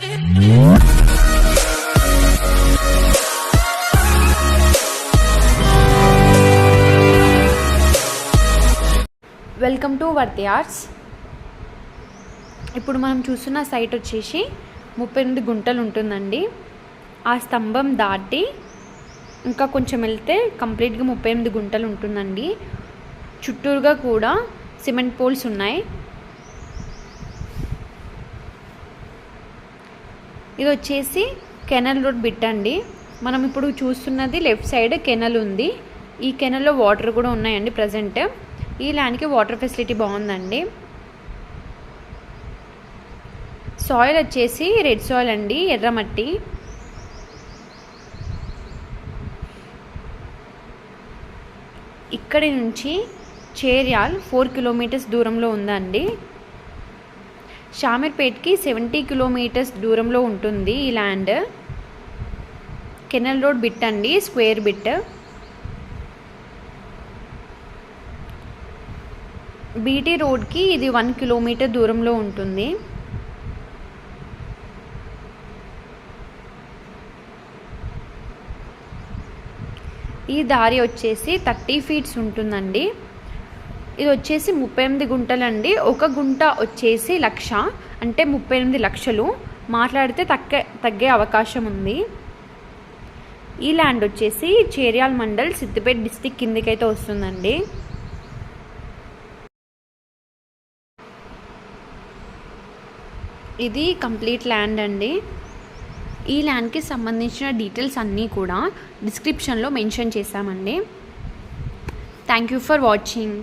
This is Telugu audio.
Welcome to వర్తి arts. ఇప్పుడు మనం చూస్తున్న సైట్ వచ్చేసి 38 గుంటలు ఉంటుందండి. ఆ స్తంభం దాటి ఇంకా కొంచెం వెళ్తే కంప్లీట్గా 38 గుంటలు ఉంటుందండి. చుట్టూరుగా కూడా సిమెంట్ పోల్స్ ఉన్నాయి. ఇది వచ్చేసి కెనల్ రోడ్ బిట్ అండి. మనం ఇప్పుడు చూస్తున్నది లెఫ్ట్ సైడ్ కెనల్ ఉంది. ఈ కెనల్లో వాటర్ కూడా ఉన్నాయండి. ప్రజెంట్ ఈ ల్యాండ్కి వాటర్ ఫెసిలిటీ బాగుందండి. సాయిల్ వచ్చేసి రెడ్ సాయిల్ అండి, ఎర్రమట్టి. ఇక్కడి నుంచి చేర్యాల్ 4 కిలోమీటర్స్ దూరంలో ఉందండి. షామీర్పేట్కి 70 కిలోమీటర్స్ దూరంలో ఉంటుంది ఈ ల్యాండ్. కెనల్ రోడ్ బిట్ అండి, స్క్వేర్ బిట్. బీటీ రోడ్కి ఇది 1 కిలోమీటర్ దూరంలో ఉంటుంది. ఈ దారి వచ్చేసి 30 ఫీట్స్ ఉంటుందండి. ఇది వచ్చేసి 38 గుంటలండి. ఒక గుంట వచ్చేసి 1,00,000, అంటే 38 లక్షలు. మాట్లాడితే తగ్గే అవకాశం ఉంది. ఈ ల్యాండ్ వచ్చేసి చేర్యాల్ మండల్, సిద్దిపేట డిస్టిక్ కిందకైతే వస్తుందండి. ఇది కంప్లీట్ ల్యాండ్ అండి. ఈ ల్యాండ్కి సంబంధించిన డీటెయిల్స్ అన్నీ కూడా డిస్క్రిప్షన్లో మెన్షన్ చేశామండి. Thank you for watching.